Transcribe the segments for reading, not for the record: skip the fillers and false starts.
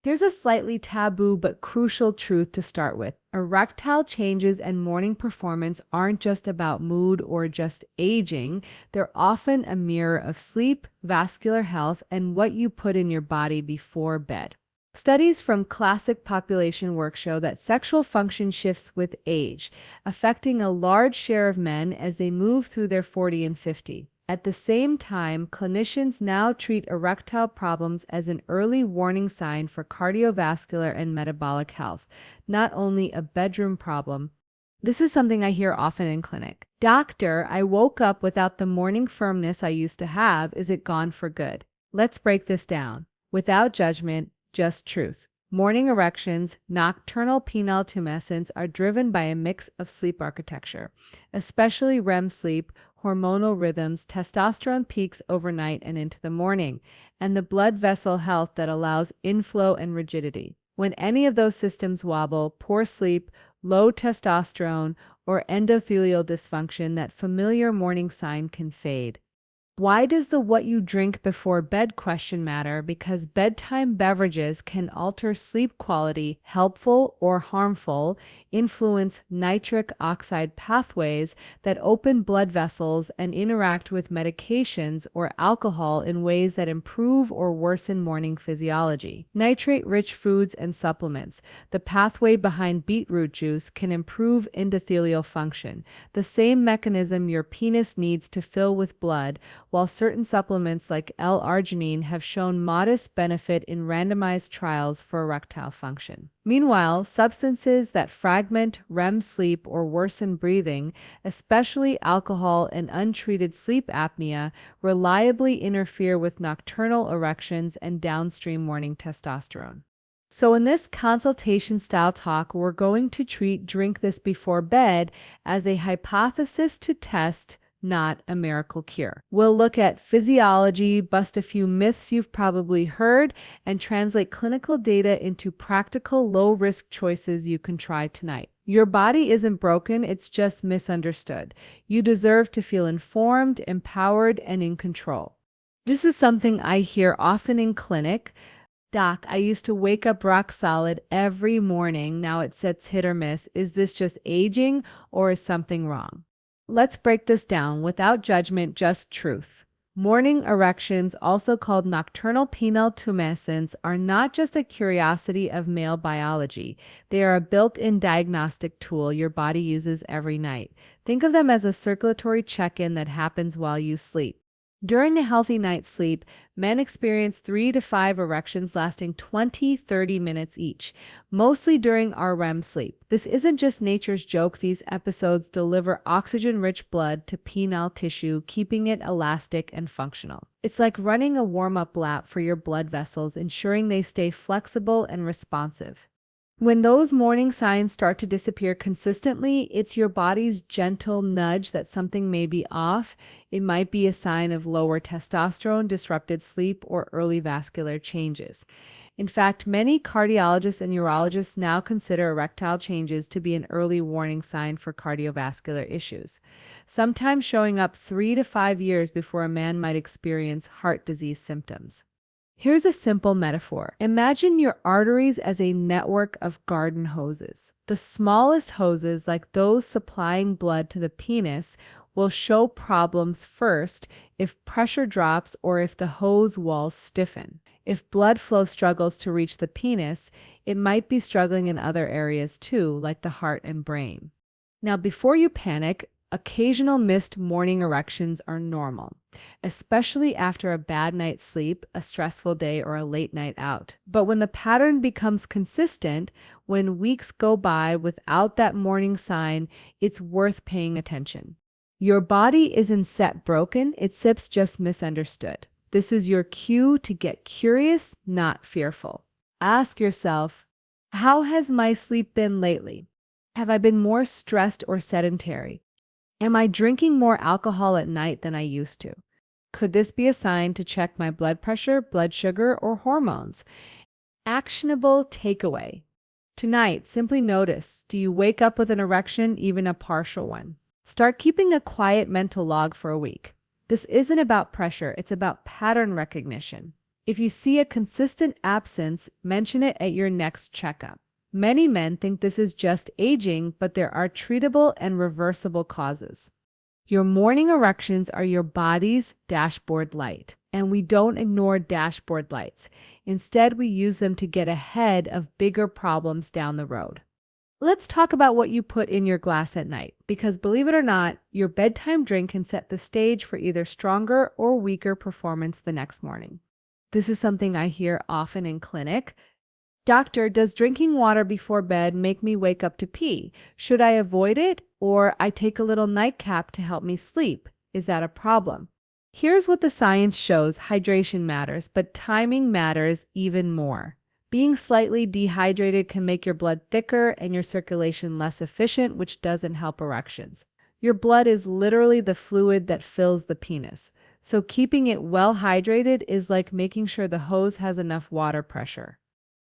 There's a slightly taboo but crucial truth to start with. Erectile changes and morning performance aren't just about mood or just aging. They're often a mirror of sleep, vascular health, and what you put in your body before bed. Studies from classic population work show that sexual function shifts with age, affecting a large share of men as they move through their 40 and 50. At the same time, clinicians now treat erectile problems as an early warning sign for cardiovascular and metabolic health, not only a bedroom problem. This is something I hear often in clinic. Doctor, I woke up without the morning firmness I used to have. Is it gone for good? Let's break this down. Without judgment, just truth. Morning erections, nocturnal penile tumescence are driven by a mix of sleep architecture, especially REM sleep, hormonal rhythms, testosterone peaks overnight and into the morning, and the blood vessel health that allows inflow and rigidity. When any of those systems wobble, poor sleep, low testosterone, or endothelial dysfunction, that familiar morning sign can fade. Why does the what you drink before bed question matter? Because bedtime beverages can alter sleep quality, helpful or harmful, influence nitric oxide pathways that open blood vessels, and interact with medications or alcohol in ways that improve or worsen morning physiology. Nitrate-rich foods and supplements. The pathway behind beetroot juice can improve endothelial function, the same mechanism your penis needs to fill with blood, while certain supplements like L-arginine have shown modest benefit in randomized trials for erectile function. Meanwhile, substances that fragment REM sleep or worsen breathing, especially alcohol and untreated sleep apnea, reliably interfere with nocturnal erections and downstream morning testosterone. So in this consultation-style talk, we're going to treat drink this before bed as a hypothesis to test, not a miracle cure. We'll look at physiology, bust a few myths you've probably heard, and translate clinical data into practical, low-risk choices you can try tonight. Your body isn't broken, it's just misunderstood. You deserve to feel informed, empowered, and in control. This is something I hear often in clinic. Doc, I used to wake up rock solid every morning. Now it sets hit or miss. Is this just aging or is something wrong? Let's break this down without judgment, just truth. Morning erections, also called nocturnal penile tumescence, are not just a curiosity of male biology. They are a built-in diagnostic tool your body uses every night. Think of them as a circulatory check-in that happens while you sleep. During a healthy night's sleep, men experience 3 to 5 erections lasting 20-30 minutes each, mostly during our REM sleep. This isn't just nature's joke. These episodes deliver oxygen-rich blood to penile tissue, keeping it elastic and functional. It's like running a warm-up lap for your blood vessels, ensuring they stay flexible and responsive. When those morning signs start to disappear consistently, it's your body's gentle nudge that something may be off. It might be a sign of lower testosterone, disrupted sleep, or early vascular changes. In fact, many cardiologists and urologists now consider erectile changes to be an early warning sign for cardiovascular issues, sometimes showing up 3 to 5 years before a man might experience heart disease symptoms. Here's a simple metaphor. Imagine your arteries as a network of garden hoses. The smallest hoses, like those supplying blood to the penis, will show problems first if pressure drops or if the hose walls stiffen. If blood flow struggles to reach the penis, it might be struggling in other areas too, like the heart and brain. Now, before you panic, occasional missed morning erections are normal, especially after a bad night's sleep, a stressful day, or a late night out. But when the pattern becomes consistent, when weeks go by without that morning sign, it's worth paying attention. Your body isn't set broken, it's just misunderstood. This is your cue to get curious, not fearful. Ask yourself, how has my sleep been lately? Have I been more stressed or sedentary? Am I drinking more alcohol at night than I used to? Could this be a sign to check my blood pressure, blood sugar, or hormones? Actionable takeaway. Tonight, simply notice, do you wake up with an erection, even a partial one? Start keeping a quiet mental log for a week. This isn't about pressure, it's about pattern recognition. If you see a consistent absence, mention it at your next checkup. Many men think this is just aging, but there are treatable and reversible causes. Your morning erections are your body's dashboard light, and we don't ignore dashboard lights. Instead, we use them to get ahead of bigger problems down the road. Let's talk about what you put in your glass at night, because believe it or not, your bedtime drink can set the stage for either stronger or weaker performance the next morning. This is something I hear often in clinic. Doctor, does drinking water before bed make me wake up to pee? Should I avoid it, or I take a little nightcap to help me sleep? Is that a problem? Here's what the science shows: hydration matters, but timing matters even more. Being slightly dehydrated can make your blood thicker and your circulation less efficient, which doesn't help erections. Your blood is literally the fluid that fills the penis, so keeping it well hydrated is like making sure the hose has enough water pressure.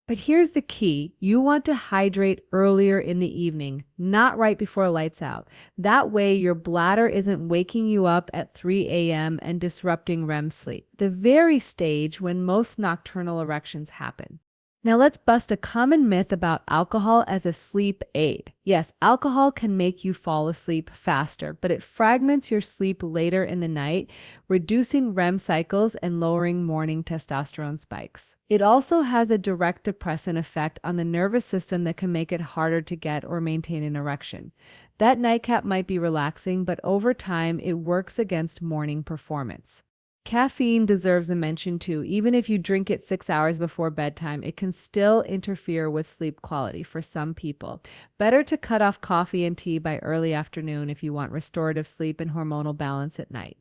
But here's the key: you want to hydrate earlier in the evening, not right before lights out. That way your bladder isn't waking you up at 3 a.m. and disrupting REM sleep, the very stage when most nocturnal erections happen. Now let's bust a common myth about alcohol as a sleep aid. Yes, alcohol can make you fall asleep faster, but it fragments your sleep later in the night, reducing REM cycles and lowering morning testosterone spikes. It also has a direct depressant effect on the nervous system that can make it harder to get or maintain an erection. That nightcap might be relaxing, but over time it works against morning performance. Caffeine deserves a mention too. Even if you drink it 6 hours before bedtime, it can still interfere with sleep quality for some people. Better to cut off coffee and tea by early afternoon if you want restorative sleep and hormonal balance at night.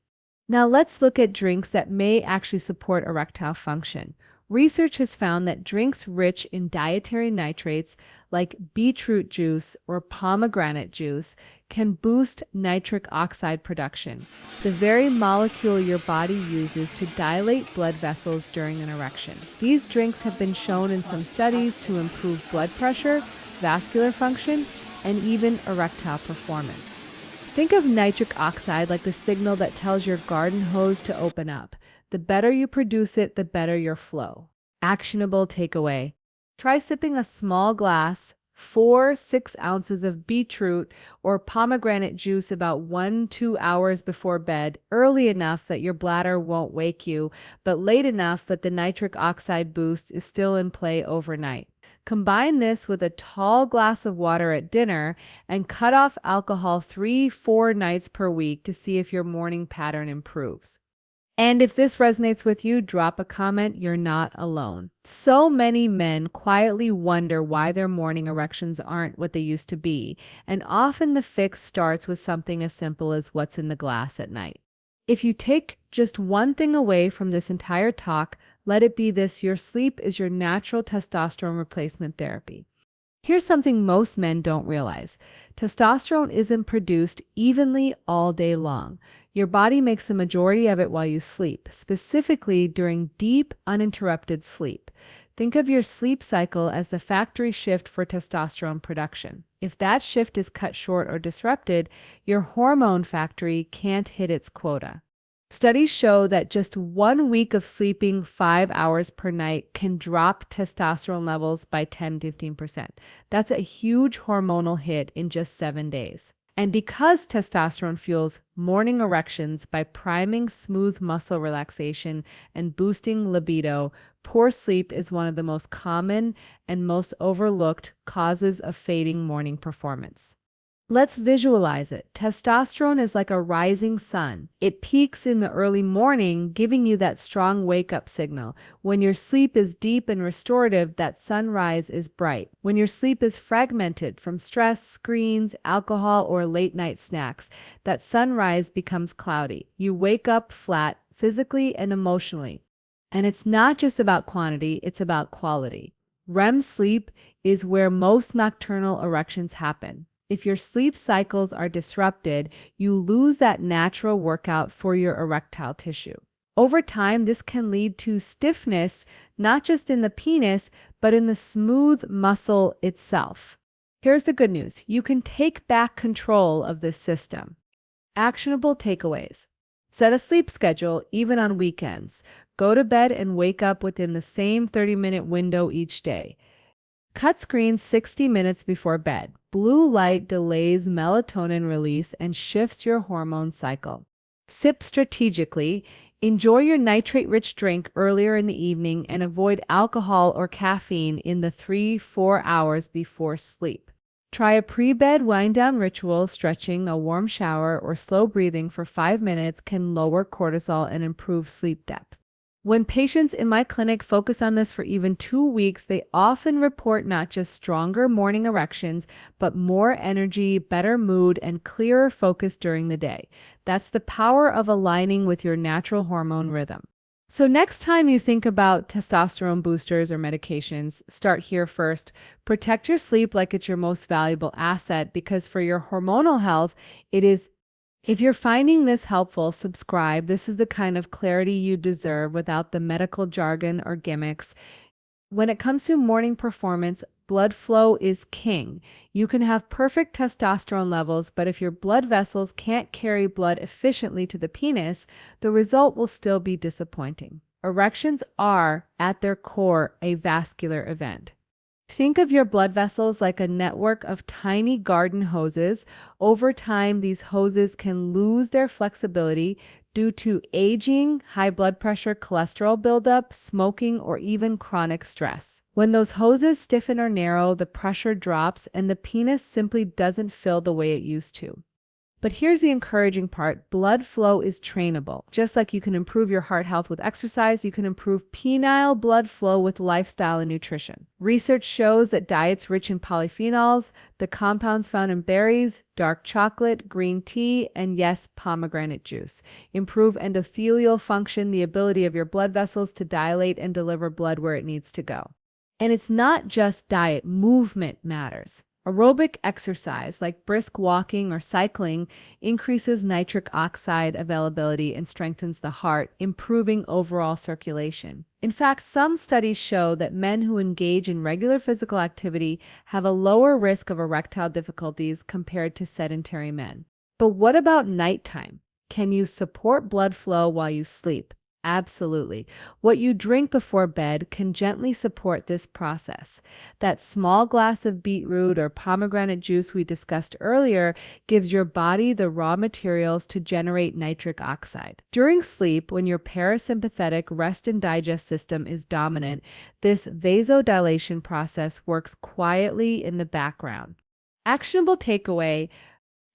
Now let's look at drinks that may actually support erectile function. Research has found that drinks rich in dietary nitrates like beetroot juice or pomegranate juice can boost nitric oxide production, the very molecule your body uses to dilate blood vessels during an erection. These drinks have been shown in some studies to improve blood pressure, vascular function, and even erectile performance. Think of nitric oxide like the signal that tells your garden hose to open up. The better you produce it, the better your flow. Actionable takeaway: try sipping a small glass, 4-6 ounces of beetroot or pomegranate juice about 1-2 hours before bed, early enough that your bladder won't wake you, but late enough that the nitric oxide boost is still in play overnight. Combine this with a tall glass of water at dinner and cut off alcohol 3-4 nights per week to see if your morning pattern improves. And if this resonates with you, drop a comment. You're not alone. So many men quietly wonder why their morning erections aren't what they used to be, and often the fix starts with something as simple as what's in the glass at night. If you take just one thing away from this entire talk, let it be this: your sleep is your natural testosterone replacement therapy. Here's something most men don't realize: testosterone isn't produced evenly all day long. Your body makes the majority of it while you sleep, specifically during deep, uninterrupted sleep. Think of your sleep cycle as the factory shift for testosterone production. If that shift is cut short or disrupted, your hormone factory can't hit its quota. Studies show that just 1 week of sleeping 5 hours per night can drop testosterone levels by 10-15%. That's a huge hormonal hit in just 7 days. And because testosterone fuels morning erections by priming smooth muscle relaxation and boosting libido, poor sleep is one of the most common and most overlooked causes of fading morning performance. Let's visualize it. Testosterone is like a rising sun. It peaks in the early morning, giving you that strong wake-up signal. When your sleep is deep and restorative, that sunrise is bright. When your sleep is fragmented from stress, screens, alcohol, or late-night snacks, that sunrise becomes cloudy. You wake up flat, physically and emotionally. And it's not just about quantity, it's about quality. REM sleep is where most nocturnal erections happen. If your sleep cycles are disrupted, you lose that natural workout for your erectile tissue. Over time, this can lead to stiffness, not just in the penis, but in the smooth muscle itself. Here's the good news: you can take back control of this system. Actionable takeaways: set a sleep schedule, even on weekends. Go to bed and wake up within the same 30-minute window each day. Cut screens 60 minutes before bed. Blue light delays melatonin release and shifts your hormone cycle. Sip strategically. Enjoy your nitrate-rich drink earlier in the evening and avoid alcohol or caffeine in the 3-4 hours before sleep. Try a pre-bed wind-down ritual. Stretching, a warm shower, or slow breathing for 5 minutes can lower cortisol and improve sleep depth. When patients in my clinic focus on this for even 2 weeks, they often report not just stronger morning erections, but more energy, better mood, and clearer focus during the day. That's the power of aligning with your natural hormone rhythm. So next time you think about testosterone boosters or medications, start here first. Protect your sleep like it's your most valuable asset, because for your hormonal health, it is. If you're finding this helpful, subscribe. This is the kind of clarity you deserve without the medical jargon or gimmicks. When it comes to morning performance, blood flow is king. You can have perfect testosterone levels, but if your blood vessels can't carry blood efficiently to the penis, the result will still be disappointing. Erections are, at their core, a vascular event. Think of your blood vessels like a network of tiny garden hoses. Over time, these hoses can lose their flexibility due to aging, high blood pressure, cholesterol buildup, smoking, or even chronic stress. When those hoses stiffen or narrow, the pressure drops and the penis simply doesn't fill the way it used to. But here's the encouraging part. Blood flow is trainable. Just like you can improve your heart health with exercise, you can improve penile blood flow with lifestyle and nutrition. Research shows that diets rich in polyphenols, the compounds found in berries, dark chocolate, green tea, and yes, pomegranate juice, improve endothelial function, the ability of your blood vessels to dilate and deliver blood where it needs to go. And it's not just diet, movement matters. Aerobic exercise like brisk walking or cycling increases nitric oxide availability and strengthens the heart, improving overall circulation. In fact, some studies show that men who engage in regular physical activity have a lower risk of erectile difficulties compared to sedentary men. But what about nighttime? Can you support blood flow while you sleep? Absolutely. What you drink before bed can gently support this process. That small glass of beetroot or pomegranate juice we discussed earlier gives your body the raw materials to generate nitric oxide. During sleep, when your parasympathetic rest and digest system is dominant, this vasodilation process works quietly in the background. Actionable takeaway: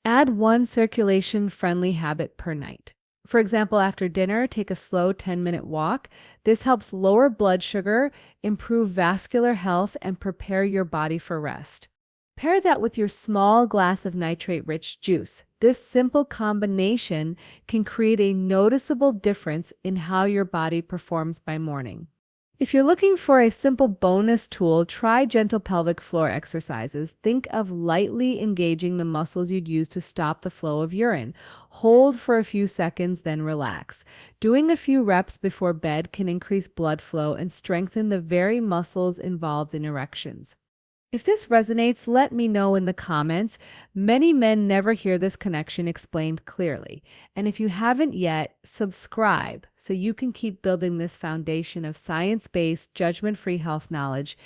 add one circulation-friendly habit per night. For example, after dinner, take a slow 10-minute walk. This helps lower blood sugar, improve vascular health, and prepare your body for rest. Pair that with your small glass of nitrate-rich juice. This simple combination can create a noticeable difference in how your body performs by morning. If you're looking for a simple bonus tool, try gentle pelvic floor exercises. Think of lightly engaging the muscles you'd use to stop the flow of urine. Hold for a few seconds, then relax. Doing a few reps before bed can increase blood flow and strengthen the very muscles involved in erections. If this resonates, let me know in the comments. Many men never hear this connection explained clearly. And if you haven't yet, subscribe so you can keep building this foundation of science-based, judgment-free health knowledge.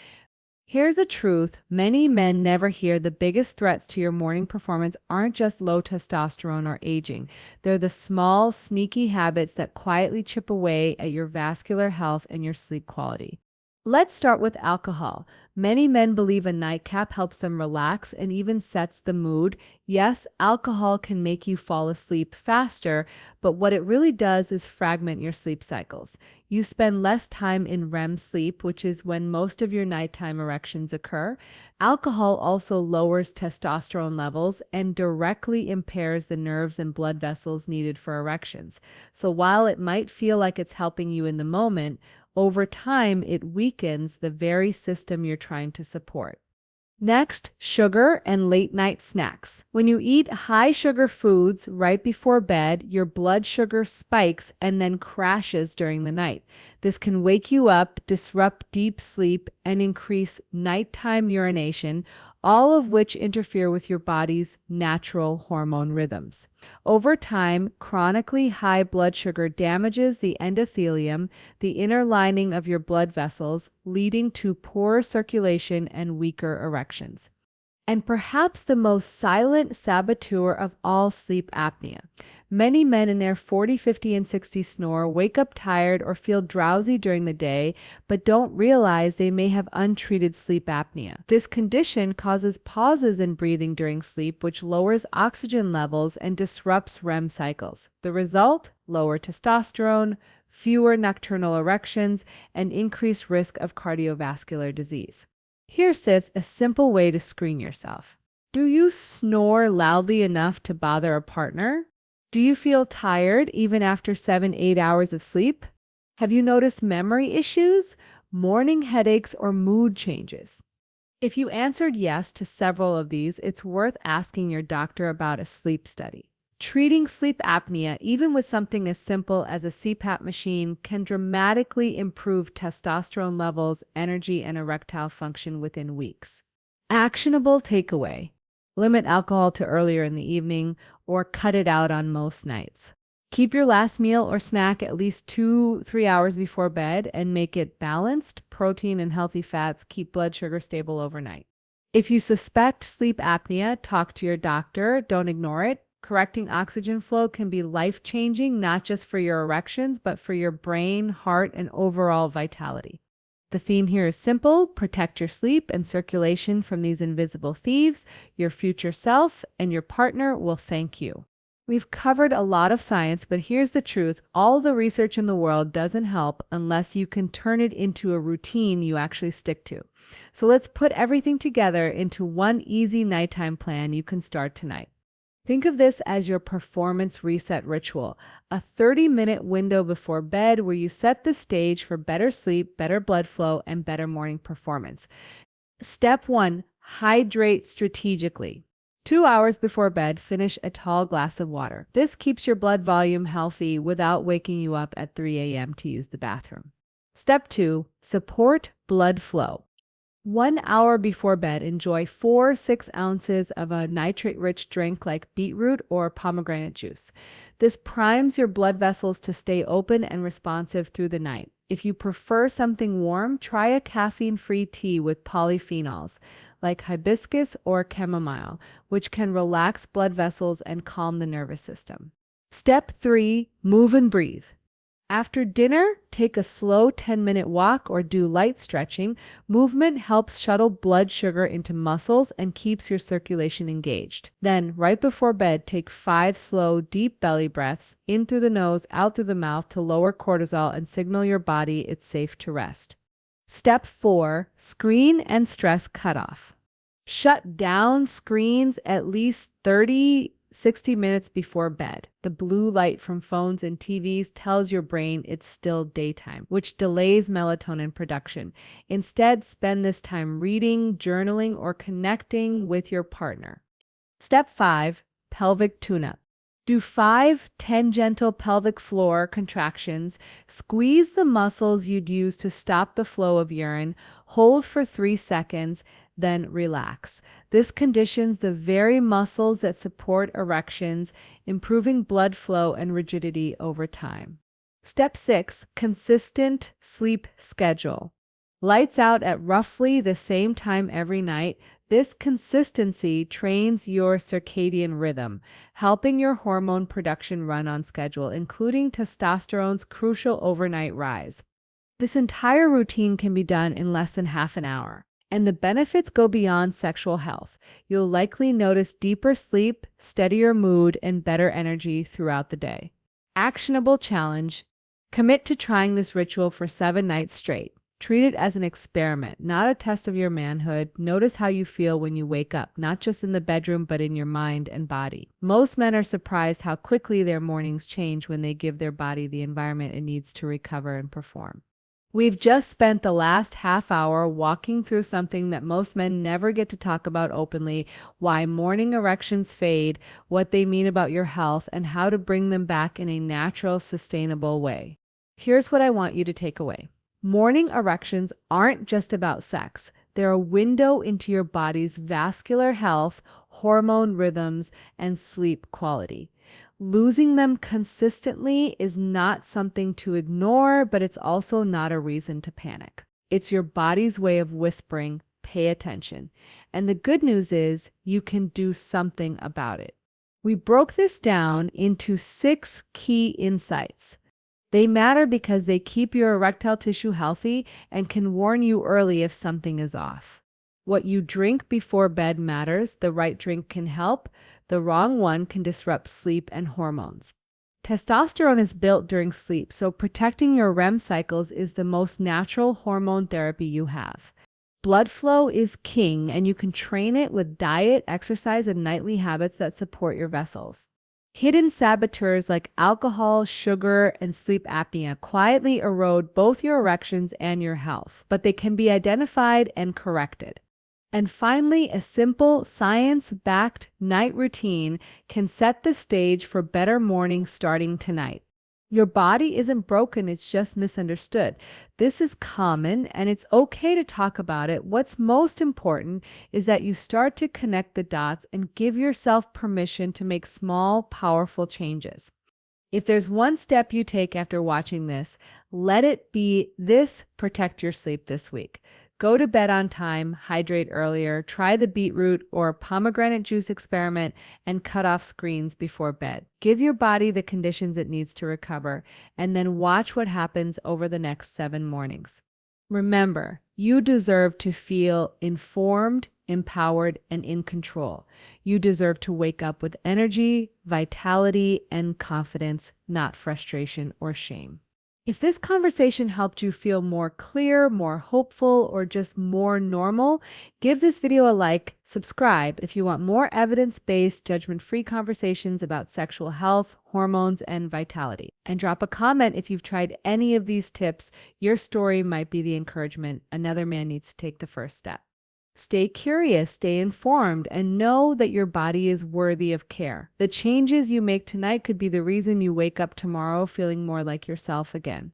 Here's a truth many men never hear. The biggest threats to your morning performance aren't just low testosterone or aging. They're the small, sneaky habits that quietly chip away at your vascular health and your sleep quality. Let's start with alcohol. Many men believe a nightcap helps them relax and even sets the mood. Yes, alcohol can make you fall asleep faster, but what it really does is fragment your sleep cycles. You spend less time in REM sleep, which is when most of your nighttime erections occur. Alcohol also lowers testosterone levels and directly impairs the nerves and blood vessels needed for erections. So while it might feel like it's helping you in the moment, over time, it weakens the very system you're trying to support. Next, sugar and late-night snacks. When you eat high-sugar foods right before bed, your blood sugar spikes and then crashes during the night. This can wake you up, disrupt deep sleep, and increase nighttime urination, all of which interfere with your body's natural hormone rhythms. Over time, chronically high blood sugar damages the endothelium, the inner lining of your blood vessels, leading to poor circulation and weaker erections. And perhaps the most silent saboteur of all, sleep apnea. Many men in their 40, 50, and 60 snore, wake up tired, or feel drowsy during the day, but don't realize they may have untreated sleep apnea. This condition causes pauses in breathing during sleep, which lowers oxygen levels and disrupts REM cycles. The result? Lower testosterone, fewer nocturnal erections, and increased risk of cardiovascular disease. Here sits a simple way to screen yourself. Do you snore loudly enough to bother a partner? Do you feel tired even after 7-8 hours of sleep? Have you noticed memory issues, morning headaches, or mood changes? If you answered yes to several of these, it's worth asking your doctor about a sleep study. Treating sleep apnea, even with something as simple as a CPAP machine, can dramatically improve testosterone levels, energy, and erectile function within weeks. Actionable takeaway: limit alcohol to earlier in the evening or cut it out on most nights. Keep your last meal or snack at least 2-3 hours before bed and make it balanced. Protein and healthy fats keep blood sugar stable overnight. If you suspect sleep apnea, talk to your doctor. Don't ignore it. Correcting oxygen flow can be life-changing, not just for your erections, but for your brain, heart, and overall vitality. The theme here is simple: protect your sleep and circulation from these invisible thieves. Your future self and your partner will thank you. We've covered a lot of science, but here's the truth: all the research in the world doesn't help unless you can turn it into a routine you actually stick to. So let's put everything together into one easy nighttime plan you can start tonight. Think of this as your performance reset ritual, a 30-minute window before bed where you set the stage for better sleep, better blood flow, and better morning performance. Step 1, hydrate strategically. 2 hours before bed, finish a tall glass of water. This keeps your blood volume healthy without waking you up at 3 a.m. to use the bathroom. Step 2, support blood flow. 1 hour before bed, enjoy 4-6 ounces of a nitrate-rich drink like beetroot or pomegranate juice. This primes your blood vessels to stay open and responsive through the night. If you prefer something warm, try a caffeine-free tea with polyphenols like hibiscus or chamomile, which can relax blood vessels and calm the nervous system. Step 3, move and breathe. After dinner, take a slow 10-minute walk or do light stretching. Movement helps shuttle blood sugar into muscles and keeps your circulation engaged. Then, right before bed, take 5 slow, deep belly breaths, in through the nose, out through the mouth, to lower cortisol and signal your body it's safe to rest. Step 4, screen and stress cutoff. Shut down screens at least 60 minutes before bed. The blue light from phones and TVs tells your brain it's still daytime, which delays melatonin production. Instead, spend this time reading, journaling, or connecting with your partner. Step 5, pelvic tune-up. Do 5-10 gentle pelvic floor contractions. Squeeze the muscles you'd use to stop the flow of urine. Hold for 3 seconds, then relax. This conditions the very muscles that support erections, improving blood flow and rigidity over time. Step 6, consistent sleep schedule. Lights out at roughly the same time every night. This consistency trains your circadian rhythm, helping your hormone production run on schedule, including testosterone's crucial overnight rise. This entire routine can be done in less than half an hour, and the benefits go beyond sexual health. You'll likely notice deeper sleep, steadier mood, and better energy throughout the day. Actionable challenge: commit to trying this ritual for 7 nights straight. Treat it as an experiment, not a test of your manhood. Notice how you feel when you wake up, not just in the bedroom, but in your mind and body. Most men are surprised how quickly their mornings change when they give their body the environment it needs to recover and perform. We've just spent the last half hour walking through something that most men never get to talk about openly: why morning erections fade, what they mean about your health, and how to bring them back in a natural, sustainable way. Here's what I want you to take away. Morning erections aren't just about sex. They're a window into your body's vascular health, hormone rhythms, and sleep quality. Losing them consistently is not something to ignore, but it's also not a reason to panic. It's your body's way of whispering, pay attention. And the good news is you can do something about it. We broke this down into 6 key insights. They matter because they keep your erectile tissue healthy and can warn you early if something is off. What you drink before bed matters. The right drink can help. The wrong one can disrupt sleep and hormones. Testosterone is built during sleep, so protecting your REM cycles is the most natural hormone therapy you have. Blood flow is king, and you can train it with diet, exercise, and nightly habits that support your vessels. Hidden saboteurs like alcohol, sugar, and sleep apnea quietly erode both your erections and your health, but they can be identified and corrected. And finally, a simple, science-backed night routine can set the stage for better mornings starting tonight. Your body isn't broken, it's just misunderstood. This is common, and it's okay to talk about it. What's most important is that you start to connect the dots and give yourself permission to make small, powerful changes. If there's one step you take after watching this, let it be this: protect your sleep this week. Go to bed on time, hydrate earlier, try the beetroot or pomegranate juice experiment, and cut off screens before bed. Give your body the conditions it needs to recover, and then watch what happens over the next 7 mornings. Remember, you deserve to feel informed, empowered, and in control. You deserve to wake up with energy, vitality, and confidence, not frustration or shame. If this conversation helped you feel more clear, more hopeful, or just more normal, give this video a like, subscribe if you want more evidence-based, judgment-free conversations about sexual health, hormones, and vitality. And drop a comment if you've tried any of these tips. Your story might be the encouragement another man needs to take the first step. Stay curious, stay informed, and know that your body is worthy of care. The changes you make tonight could be the reason you wake up tomorrow feeling more like yourself again.